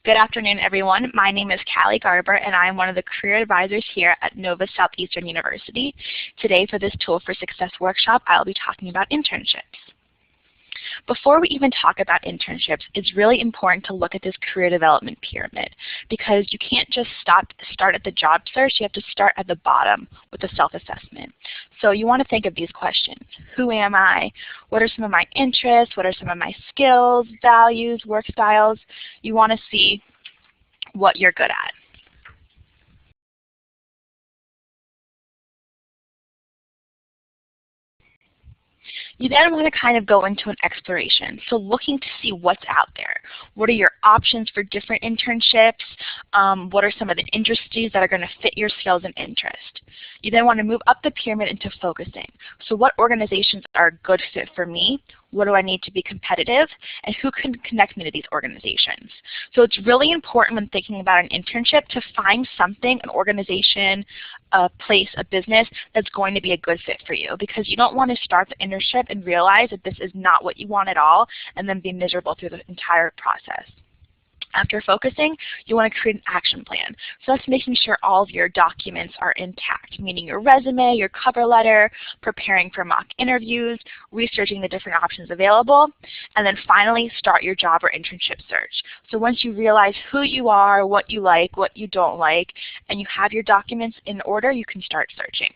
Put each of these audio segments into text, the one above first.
Good afternoon, everyone. My name is Callie Garber, and I am one of the career advisors here at Nova Southeastern University. Today, for this Tool for Success workshop, I'll be talking about internships. Before we even talk about internships, it's really important to look at this career development pyramid, because you can't just start at the job search. You have to start at the bottom with a self-assessment. So you want to think of these questions. Who am I? What are some of my interests? What are some of my skills, values, work styles? You want to see what you're good at. You then want to kind of go into an exploration, so looking to see what's out there. What are your options for different internships? What are some of the industries that are going to fit your skills and interest? You then want to move up the pyramid into focusing. So what organizations are a good fit for me? What do I need to be competitive? And who can connect me to these organizations? So it's really important when thinking about an internship to find something, an organization, a place, a business that's going to be a good fit for you, because you don't want to start the internship and realize that this is not what you want at all and then be miserable through the entire process. After focusing, you want to create an action plan. So that's making sure all of your documents are intact, meaning your resume, your cover letter, preparing for mock interviews, researching the different options available, and then finally start your job or internship search. So once you realize who you are, what you like, what you don't like, and you have your documents in order, you can start searching.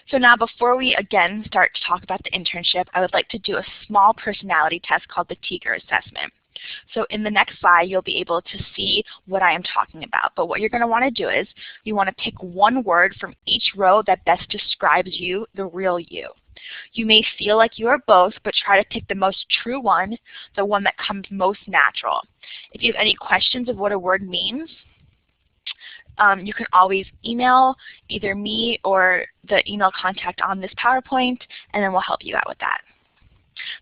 So now before we again start to talk about the internship, I would like to do a small personality test called the Chigger Assessment. So in the next slide, you'll be able to see what I am talking about. But what you're going to want to do is you want to pick one word from each row that best describes you, the real you. You may feel like you are both, but try to pick the most true one, the one that comes most natural. If you have any questions of what a word means, you can always email either me or the email contact on this PowerPoint, and then we'll help you out with that.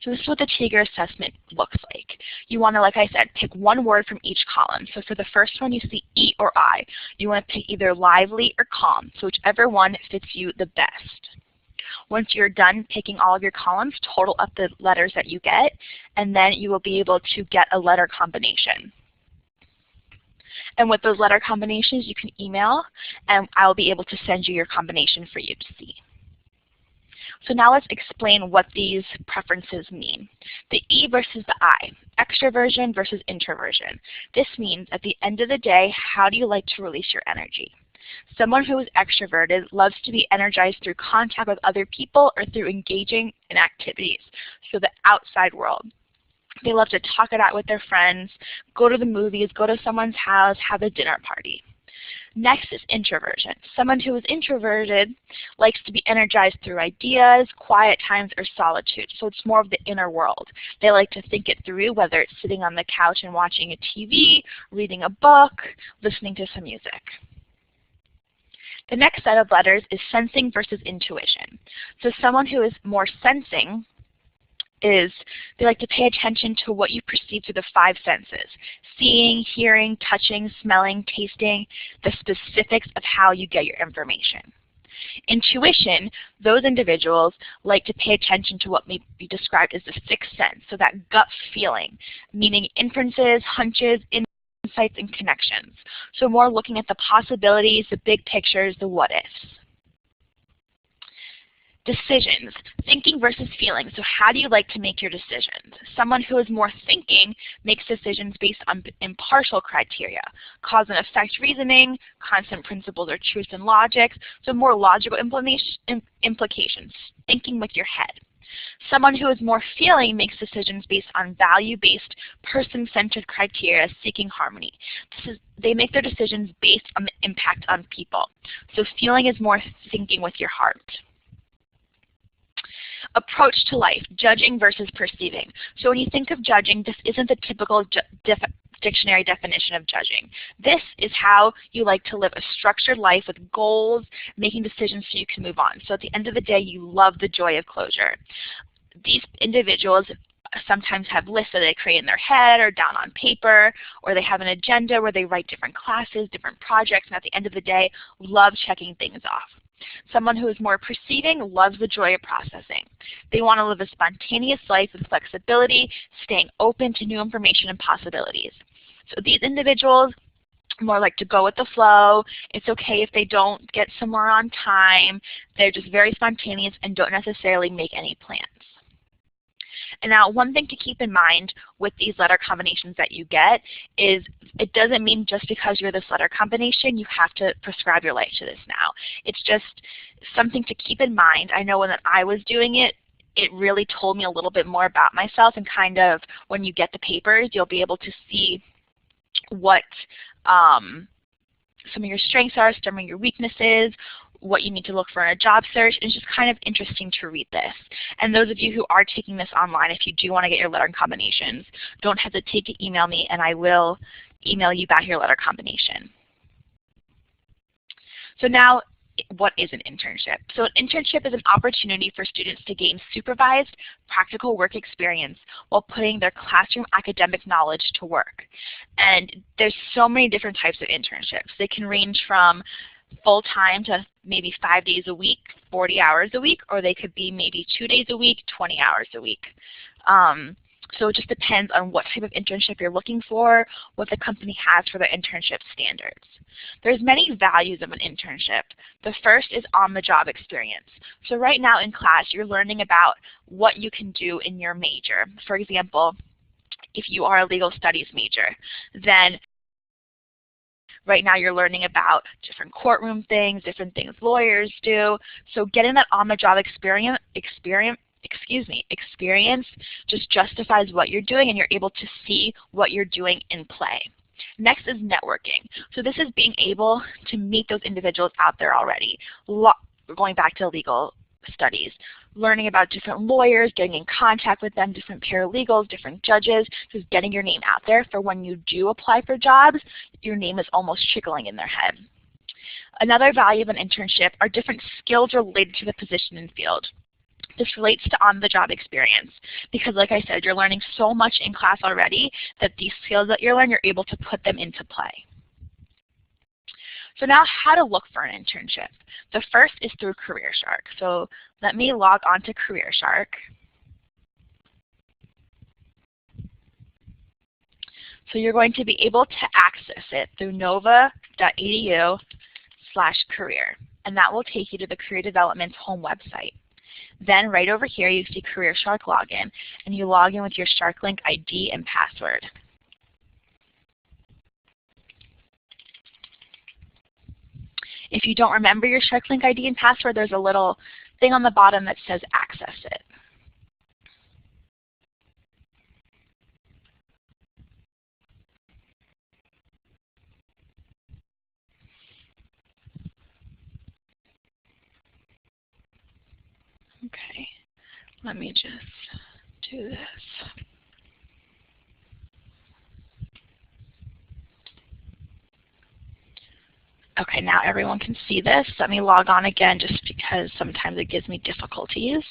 So this is what the Chigger Assessment looks like. You want to, like I said, pick one word from each column. So for the first one, you see E or I. You want to pick either lively or calm, so whichever one fits you the best. Once you're done picking all of your columns, total up the letters that you get, and then you will be able to get a letter combination. And with those letter combinations, you can email, and I'll be able to send you your combination for you to see. So now let's explain what these preferences mean. The E versus the I, extraversion versus introversion. This means at the end of the day, how do you like to release your energy? Someone who is extroverted loves to be energized through contact with other people or through engaging in activities, so the outside world. They love to talk it out with their friends, go to the movies, go to someone's house, have a dinner party. Next is introversion. Someone who is introverted likes to be energized through ideas, quiet times, or solitude. So it's more of the inner world. They like to think it through, whether it's sitting on the couch and watching a TV, reading a book, listening to some music. The next set of letters is sensing versus intuition. So someone who is more sensing they like to pay attention to what you perceive through the five senses: seeing, hearing, touching, smelling, tasting, the specifics of how you get your information. Intuition, those individuals like to pay attention to what may be described as the sixth sense, so that gut feeling, meaning inferences, hunches, insights, and connections. So more looking at the possibilities, the big pictures, the what-ifs. Decisions, thinking versus feeling. So how do you like to make your decisions? Someone who is more thinking makes decisions based on impartial criteria, cause and effect reasoning, constant principles or truths and logics, so more logical implications, thinking with your head. Someone who is more feeling makes decisions based on value-based, person-centered criteria, seeking harmony. They make their decisions based on the impact on people. So feeling is more thinking with your heart. Approach to life, judging versus perceiving. So when you think of judging, this isn't the typical dictionary definition of judging. This is how you like to live a structured life with goals, making decisions so you can move on. So at the end of the day, you love the joy of closure. These individuals sometimes have lists that they create in their head or down on paper, or they have an agenda where they write different classes, different projects, and at the end of the day, love checking things off. Someone who is more perceiving loves the joy of processing. They want to live a spontaneous life with flexibility, staying open to new information and possibilities. So these individuals more like to go with the flow. It's okay if they don't get somewhere on time. They're just very spontaneous and don't necessarily make any plans. And now one thing to keep in mind with these letter combinations that you get is it doesn't mean just because you're this letter combination you have to prescribe your life to this now. It's just something to keep in mind. I know when I was doing it, it really told me a little bit more about myself, and kind of when you get the papers you'll be able to see what some of your strengths are, some of your weaknesses, what you need to look for in a job search. It's just kind of interesting to read this. And those of you who are taking this online, if you do want to get your letter combinations, don't hesitate to email me and I will email you back your letter combination. So now, what is an internship? So an internship is an opportunity for students to gain supervised, practical work experience while putting their classroom academic knowledge to work. And there's so many different types of internships. They can range from full-time to maybe 5 days a week, 40 hours a week, or they could be maybe 2 days a week, 20 hours a week. So it just depends on what type of internship you're looking for, what the company has for their internship standards. There's many values of an internship. The first is on-the-job experience. So right now in class, you're learning about what you can do in your major. For example, if you are a legal studies major, then right now you're learning about different courtroom things, different things lawyers do. So getting that on-the-job experience just justifies what you're doing and you're able to see what you're doing in play. Next is networking. So this is being able to meet those individuals out there already. Going back to legal studies, learning about different lawyers, getting in contact with them, different paralegals, different judges, just getting your name out there for when you do apply for jobs, your name is almost trickling in their head. Another value of an internship are different skills related to the position and field. This relates to on-the-job experience because, like I said, you're learning so much in class already that these skills that you learn, you're able to put them into play. So now how to look for an internship. The first is through CareerShark. So let me log on to CareerShark. So you're going to be able to access it through nova.edu/career, and that will take you to the Career Development's home website. Then right over here you see CareerShark login, and you log in with your SharkLink ID and password. If you don't remember your SharkLink ID and password, there's a little thing on the bottom that says access it. Okay, let me just do this. Okay, now everyone can see this. Let me log on again just because sometimes it gives me difficulties.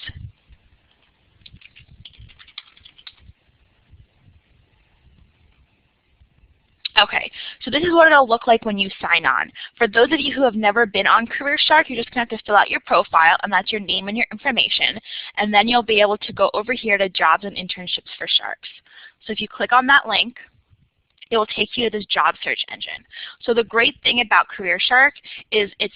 Okay, so this is what it'll look like when you sign on. For those of you who have never been on CareerShark, you're just going to have to fill out your profile, and that's your name and your information. And then you'll be able to go over here to Jobs and Internships for Sharks. So if you click on that link, it will take you to this job search engine. So the great thing about CareerShark is it's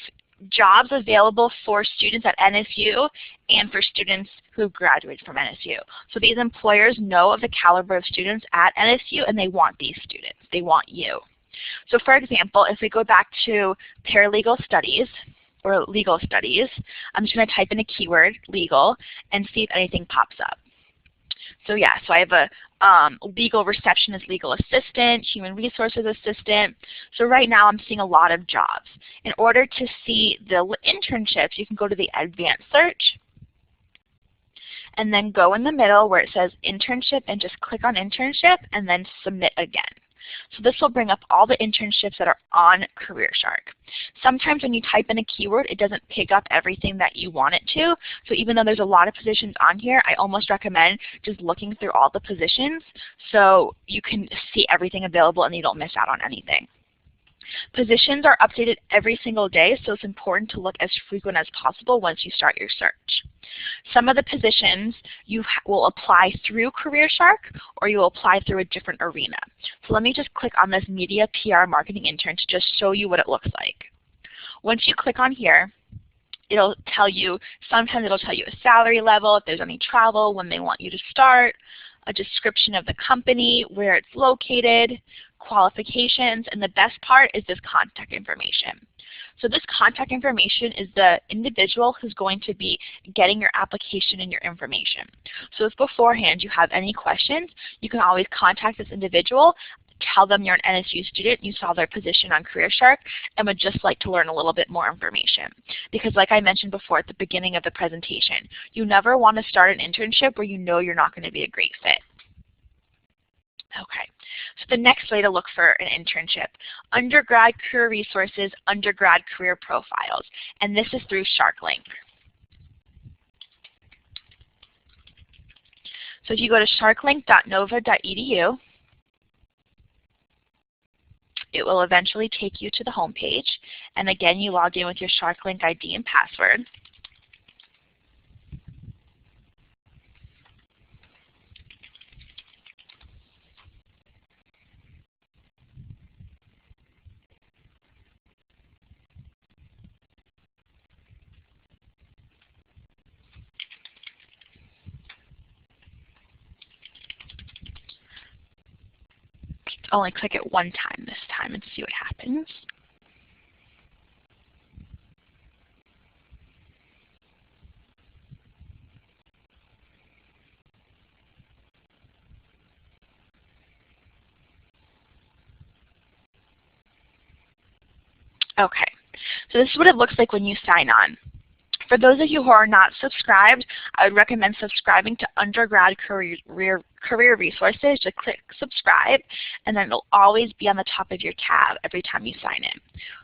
jobs available for students at NSU and for students who graduate from NSU. So these employers know of the caliber of students at NSU and they want these students. They want you. So for example, if we go back to paralegal studies or legal studies, I'm just going to type in a keyword, legal, and see if anything pops up. So yeah, so I have a legal receptionist, legal assistant, human resources assistant. So right now I'm seeing a lot of jobs. In order to see the internships, you can go to the advanced search and then go in the middle where it says internship and just click on internship and then submit again. So this will bring up all the internships that are on CareerShark. Sometimes when you type in a keyword, it doesn't pick up everything that you want it to. So even though there's a lot of positions on here, I almost recommend just looking through all the positions so you can see everything available and you don't miss out on anything. Positions are updated every single day, so it's important to look as frequent as possible once you start your search. Some of the positions you will apply through CareerShark, or you will apply through a different arena. So let me just click on this Media PR Marketing Intern to just show you what it looks like. Once you click on here, it'll tell you, sometimes it'll tell you a salary level, if there's any travel, when they want you to start, a description of the company, where it's located, qualifications, and the best part is this contact information. So this contact information is the individual who's going to be getting your application and your information. So if beforehand you have any questions, you can always contact this individual, tell them you're an NSU student, you saw their position on CareerShark, and would just like to learn a little bit more information. Because like I mentioned before at the beginning of the presentation, you never want to start an internship where you know you're not going to be a great fit. Okay, so the next way to look for an internship, undergrad career resources, undergrad career profiles, and this is through SharkLink. So if you go to sharklink.nova.edu, it will eventually take you to the home page, and again you log in with your SharkLink ID and password. Only click it one time this time and see what happens. Okay, so this is what it looks like when you sign on. For those of you who are not subscribed, I would recommend subscribing to Undergrad Career Resources. Just click subscribe, and then it'll always be on the top of your tab every time you sign in.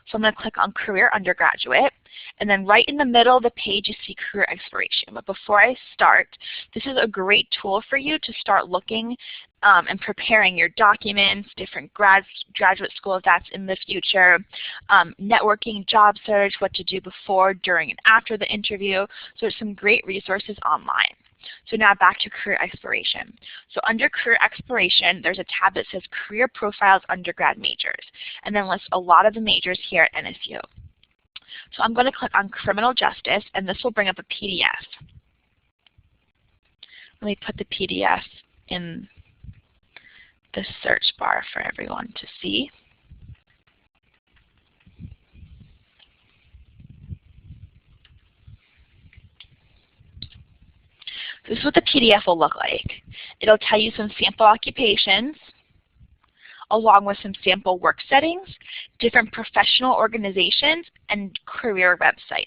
So I'm going to click on Career Undergraduate, and then right in the middle of the page you see Career Exploration. But before I start, this is a great tool for you to start looking and preparing your documents, different graduate school if that's in the future, networking, job search, what to do before, during, and after the interview. So there's some great resources online. So now back to Career Exploration. So under Career Exploration, there's a tab that says Career Profiles Undergrad Majors, and then lists a lot of the majors here at NSU. So I'm going to click on Criminal Justice, and this will bring up a PDF. Let me put the PDF in the search bar for everyone to see. This is what the PDF will look like. It'll tell you some sample occupations, along with some sample work settings, different professional organizations, and career websites.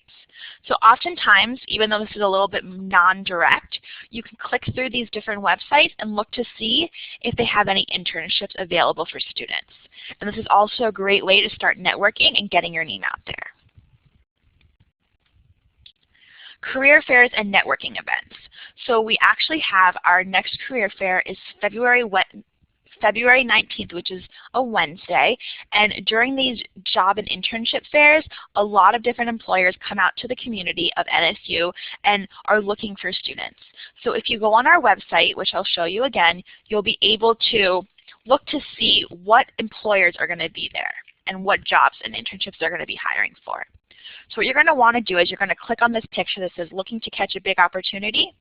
So oftentimes, even though this is a little bit non-direct, you can click through these different websites and look to see if they have any internships available for students. And this is also a great way to start networking and getting your name out there. Career fairs and networking events. So we actually have our next career fair is February 19th, which is a Wednesday, and during these job and internship fairs, a lot of different employers come out to the community of NSU and are looking for students. So if you go on our website, which I'll show you again, you'll be able to look to see what employers are going to be there and what jobs and internships they're going to be hiring for. So what you're going to want to do is you're going to click on this picture that says looking to catch a big opportunity.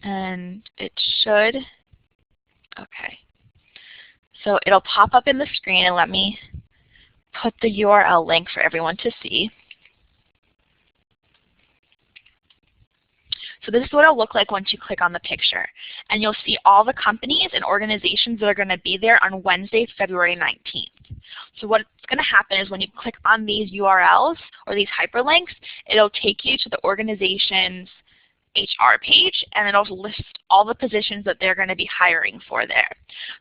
And it should, okay. So it'll pop up in the screen, and let me put the URL link for everyone to see. So this is what it'll look like once you click on the picture. And you'll see all the companies and organizations that are going to be there on Wednesday, February 19th. So what's going to happen is when you click on these URLs or these hyperlinks, it'll take you to the organization's HR page, and it'll list all the positions that they're going to be hiring for there.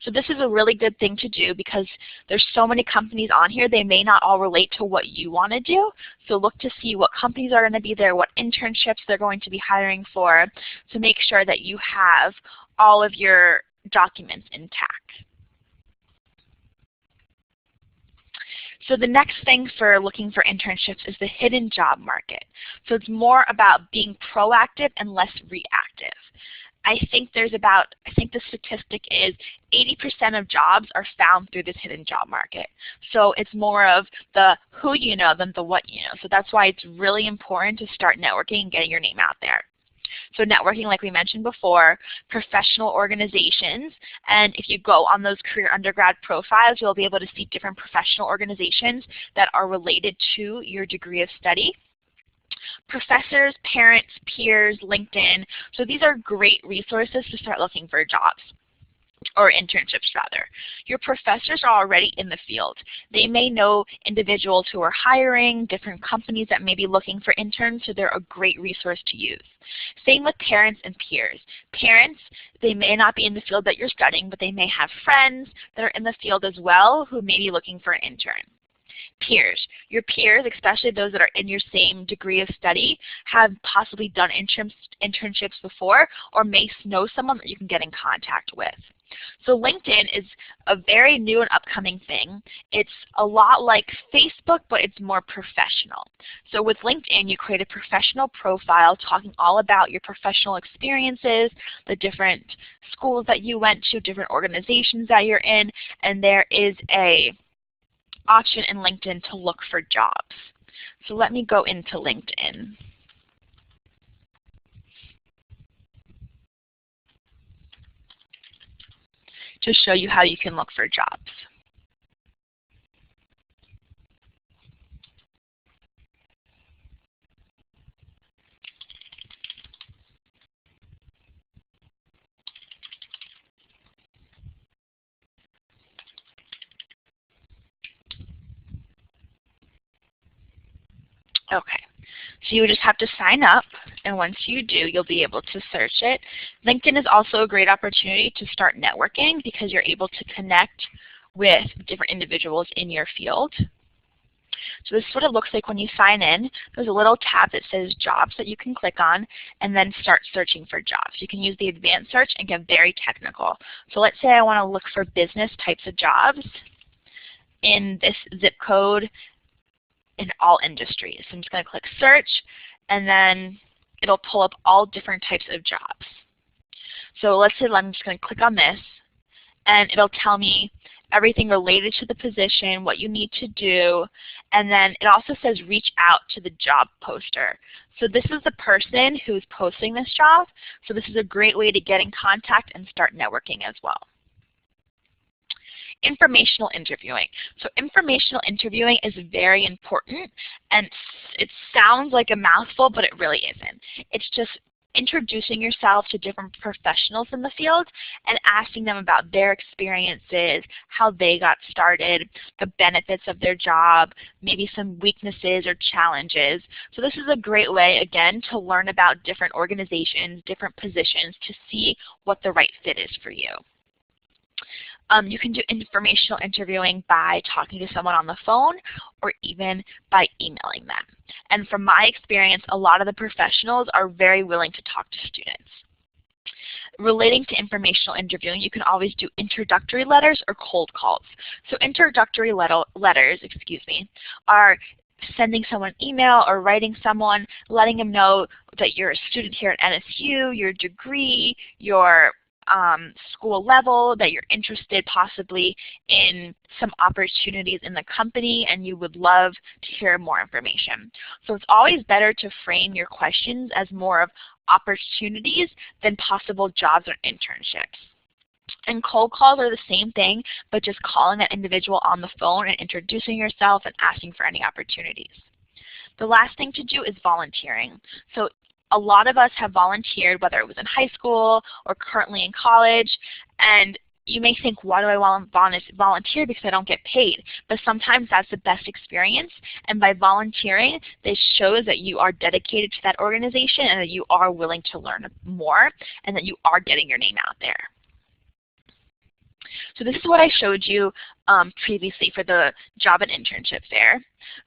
So this is a really good thing to do because there's so many companies on here, they may not all relate to what you want to do. So look to see what companies are going to be there, what internships they're going to be hiring for, to make sure that you have all of your documents intact. So the next thing for looking for internships is the hidden job market. So it's more about being proactive and less reactive. I think the statistic is 80% of jobs are found through this hidden job market. So it's more of the who you know than the what you know. So that's why it's really important to start networking and getting your name out there. So networking, like we mentioned before, professional organizations, and if you go on those career undergrad profiles, you'll be able to see different professional organizations that are related to your degree of study. Professors, parents, peers, LinkedIn. So these are great resources to start looking for jobs, or internships rather. Your professors are already in the field. They may know individuals who are hiring, different companies that may be looking for interns, so they're a great resource to use. Same with parents and peers. Parents, they may not be in the field that you're studying, but they may have friends that are in the field as well who may be looking for an intern. Peers. Your peers, especially those that are in your same degree of study, have possibly done internships before or may know someone that you can get in contact with. So LinkedIn is a very new and upcoming thing. It's a lot like Facebook, but it's more professional. So with LinkedIn, you create a professional profile talking all about your professional experiences, the different schools that you went to, different organizations that you're in, and there is a option in LinkedIn to look for jobs. So let me go into LinkedIn. To show you how you can look for jobs. Okay, so you just have to sign up, and once you do, you'll be able to search it. LinkedIn is also a great opportunity to start networking because you're able to connect with different individuals in your field. So this is what it looks like when you sign in. There's a little tab that says jobs that you can click on and then start searching for jobs. You can use the advanced search and get very technical. So let's say I want to look for business types of jobs in this zip code in all industries. So I'm just going to click search, and then it'll pull up all different types of jobs. So let's say I'm just going to click on this, and it'll tell me everything related to the position, what you need to do, and then it also says reach out to the job poster. So this is the person who's posting this job, so this is a great way to get in contact and start networking as well. Informational interviewing. So informational interviewing is very important, and it sounds like a mouthful, but it really isn't. It's just introducing yourself to different professionals in the field and asking them about their experiences, how they got started, the benefits of their job, maybe some weaknesses or challenges. So this is a great way, again, to learn about different organizations, different positions, to see what the right fit is for you. You can do informational interviewing by talking to someone on the phone or even by emailing them. And from my experience, a lot of the professionals are very willing to talk to students. Relating to informational interviewing, you can always do introductory letters or cold calls. So introductory letters, are sending someone an email or writing someone, letting them know that you're a student here at NSU, your degree, your school level, that you're interested possibly in some opportunities in the company and you would love to hear more information. So it's always better to frame your questions as more of opportunities than possible jobs or internships. And cold calls are the same thing, but just calling that individual on the phone and introducing yourself and asking for any opportunities. The last thing to do is volunteering. So a lot of us have volunteered, whether it was in high school or currently in college, and you may think, why do I want to volunteer? Because I don't get paid. But sometimes that's the best experience, and by volunteering, this shows that you are dedicated to that organization and that you are willing to learn more and that you are getting your name out there. So this is what I showed you previously for the job and internship fair.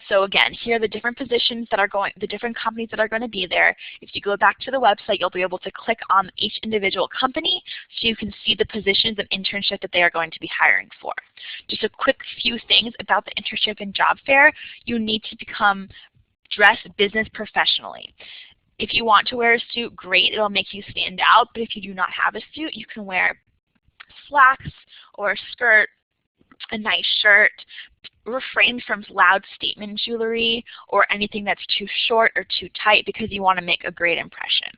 So again, here are the different positions that are going, the different companies that are going to be there. If you go back to the website, you'll be able to click on each individual company so you can see the positions of internship that they are going to be hiring for. Just a quick few things about the internship and job fair. You need to dress business professionally. If you want to wear a suit, great, it'll make you stand out, but if you do not have a suit, you can wear slacks or a skirt, a nice shirt. Refrain from loud statement jewelry or anything that's too short or too tight because you want to make a great impression.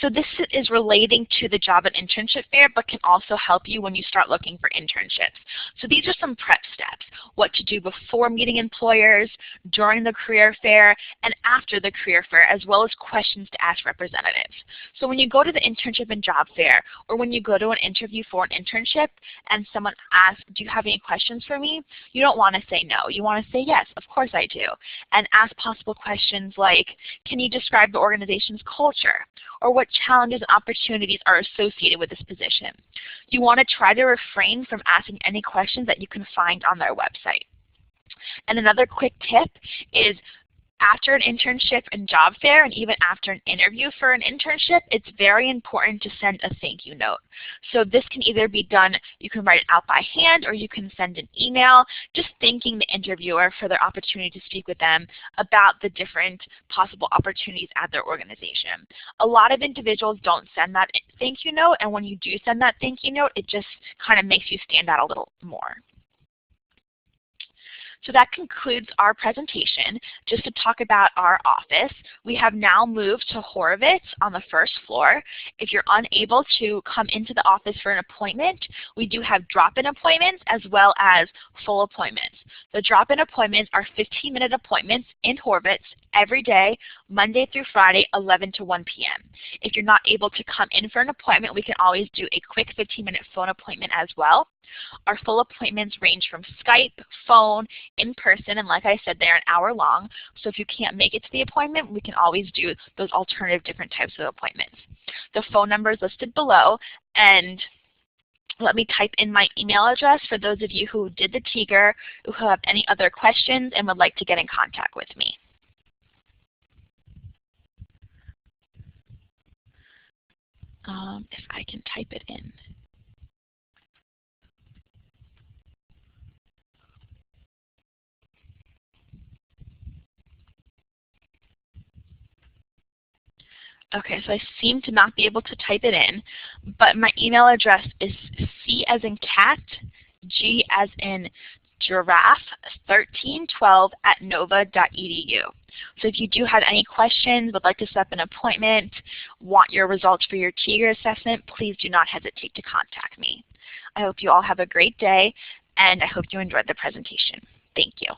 So this is relating to the job and internship fair, but can also help you when you start looking for internships. So these are some prep steps: what to do before meeting employers, during the career fair, and after the career fair, as well as questions to ask representatives. So when you go to the internship and job fair, or when you go to an interview for an internship and someone asks, do you have any questions for me? You don't want to say no. You want to say yes, of course I do. And ask possible questions like, can you describe the organization's culture? Or what challenges and opportunities are associated with this position? You want to try to refrain from asking any questions that you can find on their website. And another quick tip is, after an internship and job fair, and even after an interview for an internship, it's very important to send a thank you note. So this can either be done, you can write it out by hand, or you can send an email just thanking the interviewer for their opportunity to speak with them about the different possible opportunities at their organization. A lot of individuals don't send that thank you note, and when you do send that thank you note, it just kind of makes you stand out a little more. So that concludes our presentation. Just to talk about our office, we have now moved to Horowitz on the first floor. If you're unable to come into the office for an appointment, we do have drop-in appointments as well as full appointments. The drop-in appointments are 15-minute appointments in Horowitz every day, Monday through Friday, 11 to 1 p.m. If you're not able to come in for an appointment, we can always do a quick 15-minute phone appointment as well. Our full appointments range from Skype, phone, in person, and like I said, they're an hour long. So if you can't make it to the appointment, we can always do those alternative different types of appointments. The phone number is listed below, and let me type in my email address for those of you who did the Chigger, who have any other questions and would like to get in contact with me. If I can type it in. Okay, so I seem to not be able to type it in, but my email address is C as in cat, G as in giraffe, 1312@nova.edu. So if you do have any questions, would like to set up an appointment, want your results for your Chigger assessment, please do not hesitate to contact me. I hope you all have a great day, and I hope you enjoyed the presentation. Thank you.